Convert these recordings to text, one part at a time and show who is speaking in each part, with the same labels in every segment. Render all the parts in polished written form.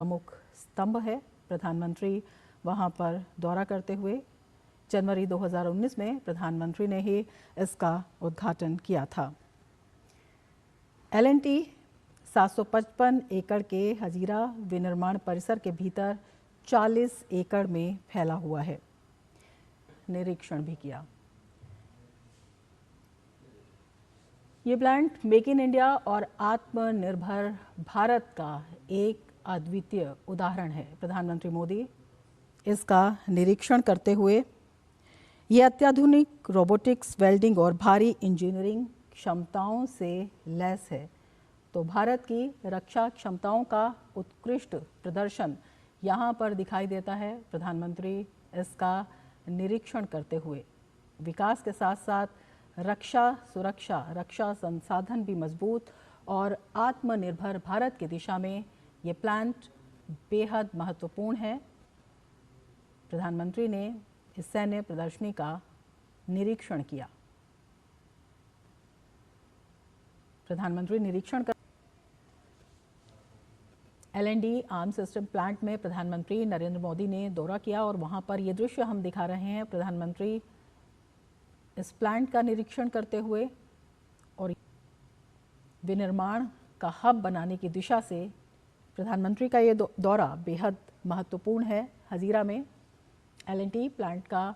Speaker 1: प्रमुख स्तंभ है। प्रधानमंत्री वहां पर दौरा करते हुए जनवरी 2019 में प्रधानमंत्री ने ही इसका उद्घाटन किया था। L&T 755 एकड़ के हजीरा विनिर्माण परिसर के भीतर 40 एकड़ में फैला हुआ है। निरीक्षण भी किया। ये प्लांट मेक इन इंडिया और आत्मनिर्भर भारत का एक अद्वितीय उदाहरण है। प्रधानमंत्री मोदी इसका निरीक्षण करते हुए ये अत्याधुनिक रोबोटिक्स, वेल्डिंग और भारी इंजीनियरिंग क्षमताओं से लैस है। तो भारत की रक्षा क्षमताओं का उत्कृष्ट प्रदर्शन यहाँ पर दिखाई देता है। प्रधानमंत्री इसका निरीक्षण करते हुए विकास के साथ साथ रक्षा, सुरक्षा, रक्षा संसाधन भी मजबूत और आत्मनिर्भर भारत की दिशा में ये प्लांट बेहद महत्वपूर्ण है। प्रधानमंत्री ने इस सैन्य प्रदर्शनी का निरीक्षण किया। प्रधानमंत्री निरीक्षण कर L&D आर्म सिस्टम प्लांट में प्रधानमंत्री नरेंद्र मोदी ने दौरा किया और वहां पर ये दृश्य हम दिखा रहे हैं। प्रधानमंत्री इस प्लांट का निरीक्षण करते हुए और विनिर्माण का हब बनाने की दिशा से प्रधानमंत्री का ये दौरा बेहद महत्वपूर्ण है। हजीरा में L&T प्लांट का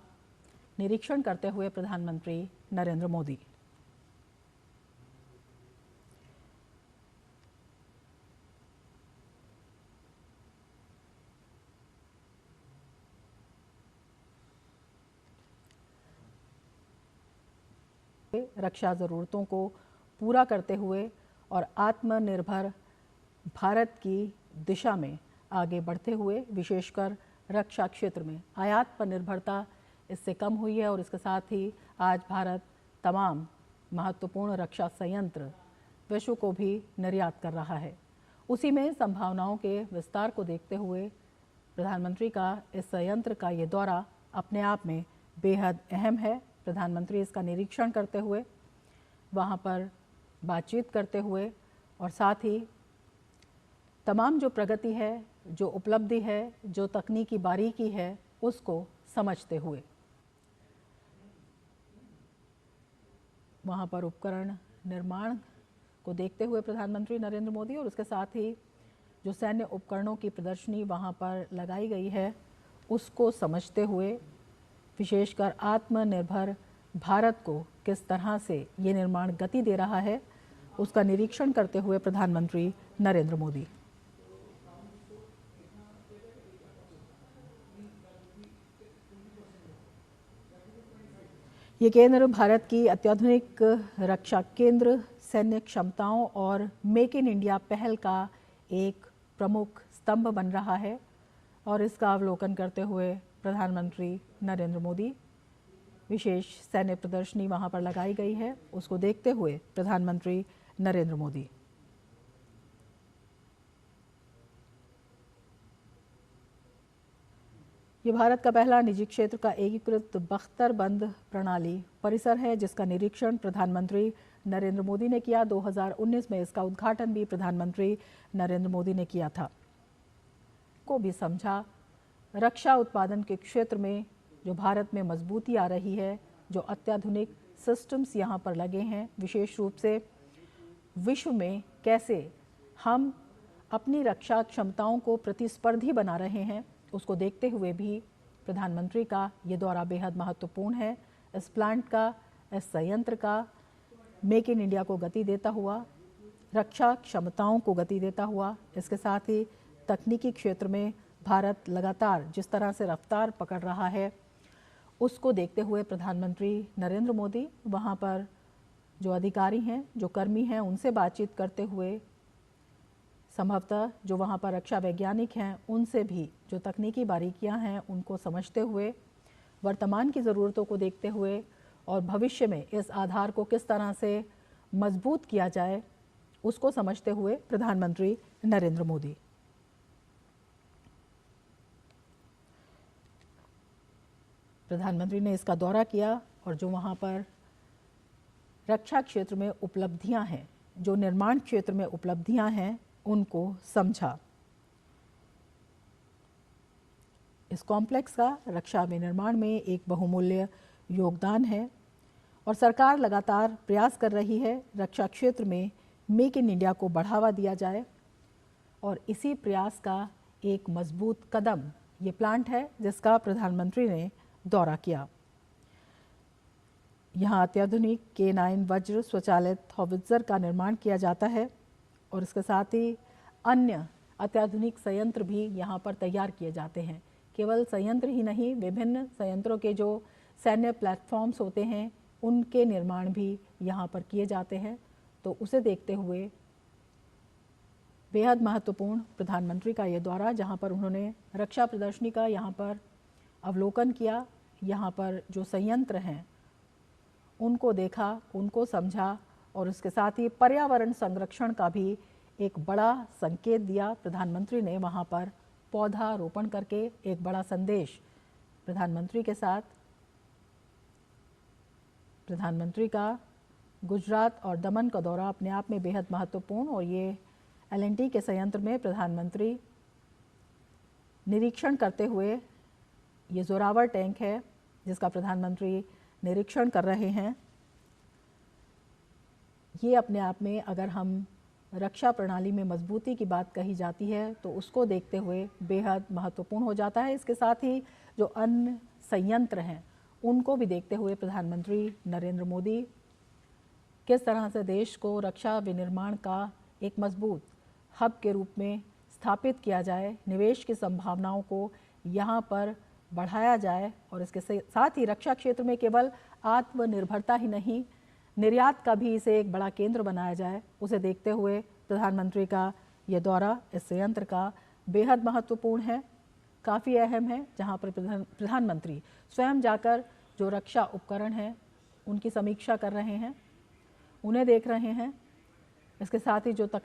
Speaker 1: निरीक्षण करते हुए प्रधानमंत्री नरेंद्र मोदी। रक्षा ज़रूरतों को पूरा करते हुए और आत्मनिर्भर भारत की दिशा में आगे बढ़ते हुए, विशेषकर रक्षा क्षेत्र में आयात पर निर्भरता इससे कम हुई है और इसके साथ ही आज भारत तमाम महत्वपूर्ण रक्षा संयंत्र विश्व को भी निर्यात कर रहा है। उसी में संभावनाओं के विस्तार को देखते हुए प्रधानमंत्री का इस संयंत्र का ये दौरा अपने आप में बेहद अहम है। प्रधानमंत्री इसका निरीक्षण करते हुए, वहाँ पर बातचीत करते हुए और साथ ही तमाम जो प्रगति है, जो उपलब्धि है, जो तकनीकी बारीकी है, उसको समझते हुए वहाँ पर उपकरण निर्माण को देखते हुए प्रधानमंत्री नरेंद्र मोदी और उसके साथ ही जो सैन्य उपकरणों की प्रदर्शनी वहाँ पर लगाई गई है, उसको समझते हुए विशेषकर आत्मनिर्भर भारत को किस तरह से ये निर्माण गति दे रहा है, उसका निरीक्षण करते हुए प्रधानमंत्री नरेंद्र मोदी। ये केंद्र भारत की अत्याधुनिक रक्षा केंद्र, सैन्य क्षमताओं और मेक इन इंडिया पहल का एक प्रमुख स्तंभ बन रहा है और इसका अवलोकन करते हुए प्रधानमंत्री नरेंद्र मोदी, विशेष सैन्य प्रदर्शनी वहां पर लगाई गई है, उसको देखते हुए प्रधानमंत्री नरेंद्र मोदी। ये भारत का पहला निजी क्षेत्र का एकीकृत बख्तरबंद प्रणाली परिसर है, जिसका निरीक्षण प्रधानमंत्री नरेंद्र मोदी ने किया। 2019 में इसका उद्घाटन भी प्रधानमंत्री नरेंद्र मोदी ने किया था। को भी समझा, रक्षा उत्पादन के क्षेत्र में जो भारत में मजबूती आ रही है, जो अत्याधुनिक सिस्टम्स यहाँ पर लगे हैं, विशेष रूप से विश्व में कैसे हम अपनी रक्षा क्षमताओं को प्रतिस्पर्धी बना रहे हैं, उसको देखते हुए भी प्रधानमंत्री का ये दौरा बेहद महत्वपूर्ण है। इस प्लांट का, इस संयंत्र का मेक इन इंडिया को गति देता हुआ, रक्षा क्षमताओं को गति देता हुआ, इसके साथ ही तकनीकी क्षेत्र में भारत लगातार जिस तरह से रफ्तार पकड़ रहा है, उसको देखते हुए प्रधानमंत्री नरेंद्र मोदी वहाँ पर जो अधिकारी हैं, जो कर्मी हैं, उनसे बातचीत करते हुए, संभवतः जो वहाँ पर रक्षा वैज्ञानिक हैं, उनसे भी जो तकनीकी बारीकियाँ हैं, उनको समझते हुए, वर्तमान की ज़रूरतों को देखते हुए और भविष्य में इस आधार को किस तरह से मजबूत किया जाए, उसको समझते हुए प्रधानमंत्री नरेंद्र मोदी। प्रधानमंत्री ने इसका दौरा किया और जो वहाँ पर रक्षा क्षेत्र में उपलब्धियाँ हैं, जो निर्माण क्षेत्र में उपलब्धियाँ हैं, उनको समझा। इस कॉम्प्लेक्स का रक्षा विनिर्माण में एक बहुमूल्य योगदान है और सरकार लगातार प्रयास कर रही है रक्षा क्षेत्र में मेक इन इंडिया को बढ़ावा दिया जाए और इसी प्रयास का एक मजबूत कदम ये प्लांट है जिसका प्रधानमंत्री ने दौरा किया। यहाँ अत्याधुनिक K9 वज्र स्वचालित हॉवित्जर का निर्माण किया जाता है और इसके साथ ही अन्य अत्याधुनिक संयंत्र भी यहाँ पर तैयार किए जाते हैं। केवल संयंत्र ही नहीं, विभिन्न संयंत्रों के जो सैन्य प्लेटफॉर्म्स होते हैं उनके निर्माण भी यहाँ पर किए जाते हैं। तो उसे देखते हुए बेहद महत्वपूर्ण प्रधानमंत्री का ये दौरा, जहाँ पर उन्होंने रक्षा प्रदर्शनी का यहाँ पर अवलोकन किया, यहाँ पर जो संयंत्र हैं उनको देखा, उनको समझा और उसके साथ ही पर्यावरण संरक्षण का भी एक बड़ा संकेत दिया। प्रधानमंत्री ने वहाँ पर पौधा रोपण करके एक बड़ा संदेश प्रधानमंत्री के साथ। प्रधानमंत्री का गुजरात और दमन का दौरा अपने आप में बेहद महत्वपूर्ण और ये L&T के संयंत्र में प्रधानमंत्री निरीक्षण करते हुए, ये जोरावर टैंक है जिसका प्रधानमंत्री निरीक्षण कर रहे हैं। ये अपने आप में अगर हम रक्षा प्रणाली में मजबूती की बात कही जाती है तो उसको देखते हुए बेहद महत्वपूर्ण हो जाता है। इसके साथ ही जो अन्य संयंत्र हैं उनको भी देखते हुए प्रधानमंत्री नरेंद्र मोदी किस तरह से देश को रक्षा विनिर्माण का एक मजबूत हब के रूप में स्थापित किया जाए, निवेश की संभावनाओं को यहाँ पर बढ़ाया जाए और इसके साथ ही रक्षा क्षेत्र में केवल आत्मनिर्भरता ही नहीं, निर्यात का भी इसे एक बड़ा केंद्र बनाया जाए, उसे देखते हुए प्रधानमंत्री का ये दौरा इस संयंत्र का बेहद महत्वपूर्ण है, काफ़ी अहम है, जहाँ पर प्रधानमंत्री स्वयं जाकर जो रक्षा उपकरण हैं उनकी समीक्षा कर रहे हैं, उन्हें देख रहे हैं। इसके साथ ही जो तकनीक